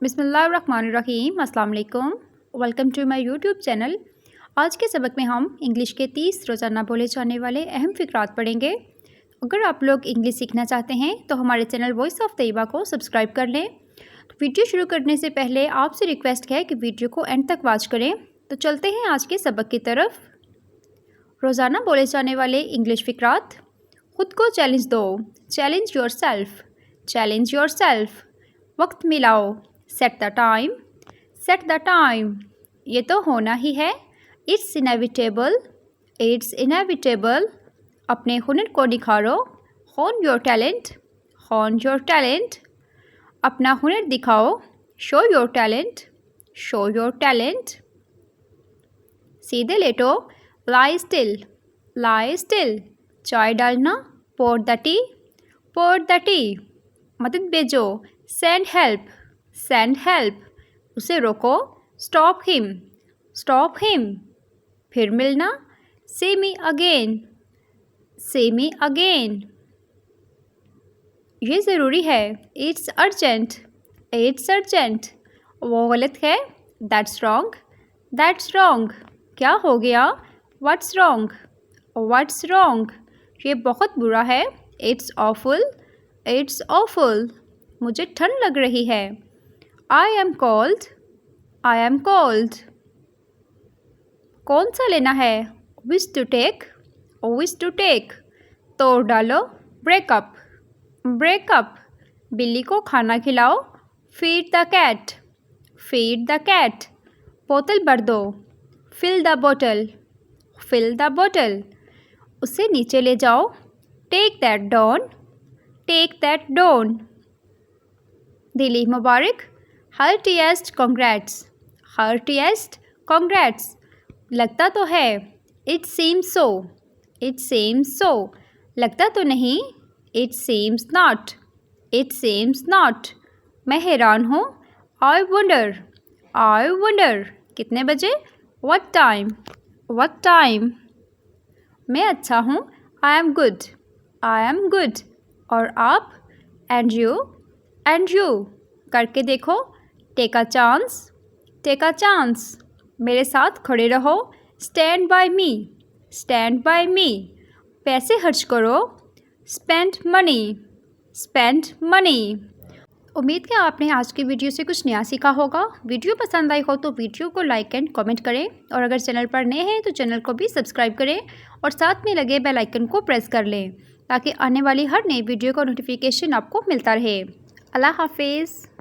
बिस्मिल्लाहिर्रहमानिर्रहीम। अस्सलाम वालेकुम। Welcome to my YouTube channel. आज के सबक में हम इंग्लिश के 30 रोज़ाना बोले जाने वाले अहम फ़िक्रात पढ़ेंगे। अगर आप लोग इंग्लिश सीखना चाहते हैं तो हमारे चैनल वॉइस ऑफ तैयबा को सब्सक्राइब कर लें। तो वीडियो शुरू करने से पहले आपसे रिक्वेस्ट है कि वीडियो को एंड तक वॉच करें। तो चलते हैं आज के सबक की तरफ। रोज़ाना बोले जाने वाले इंग्लिश फ़िक्रात। ख़ुद को चैलेंज दो, challenge your self, challenge your self. वक्त मिलाओ, set the time, set the time. ये तो होना ही है, इट्स इनएविटेबल, इट्स इनएविटेबल। अपने हुनर को निखारो, hone your talent, hone your talent. अपना हुनर दिखाओ, show your talent, show your talent. सीधे लेटो, लाई स्टिल, लाई स्टिल। चाय डालना, pour the tea, pour the tea. मदद भेजो, सेंड हेल्प, सेंड हेल्प। उसे रोको, स्टॉप हिम, स्टॉप हिम। फिर मिलना, सी मी अगेन, सी मी अगेन। ये ज़रूरी है, इट्स अर्जेंट, इट्स अर्जेंट। वो गलत है, दैट्स रॉन्ग, दैट्स रॉन्ग। क्या हो गया, व्हाट्स रॉन्ग, व्हाट्स रॉन्ग। ये बहुत बुरा है, इट्स ऑफुल, इट्स ऑफुल। मुझे ठंड लग रही है, I am cold, I am cold. कौन सा लेना है, which to take, which to take. तोड़ डालो, ब्रेकअप, ब्रेकअप। बिल्ली को खाना खिलाओ, feed the cat, feed the cat. बोतल भर दो, फिल द बोतल, फिल द बोतल। उसे नीचे ले जाओ, take that down, take that down. दिली मुबारक, हार्टिएस्ट कॉन्ग्रेट्स, हार्टिएस्ट कॉन्ग्रेट्स। लगता तो है, it seems so, it seems so. लगता तो नहीं, it seems not, it seems not. मैं हैरान हूँ, आई वंडर, आई वंडर। कितने बजे, व्हाट टाइम, व्हाट टाइम। मैं अच्छा हूँ, I am good, I am good. और आप, एंड यू, एंड यू। करके देखो, take a chance, take a chance. मेरे साथ खड़े रहो, stand by me, stand by me. पैसे खर्च करो, स्पेंड मनी, स्पेंड मनी। उम्मीद है आपने आज की वीडियो से कुछ नया सीखा होगा। वीडियो पसंद आई हो तो वीडियो को लाइक एंड कमेंट करें, और अगर चैनल पर नए हैं तो चैनल को भी सब्सक्राइब करें और साथ में लगे बेल आइकन को प्रेस कर लें ताकि आने वाली हर नई वीडियो का नोटिफिकेशन आपको मिलता रहे। अल्लाह हाफिज़।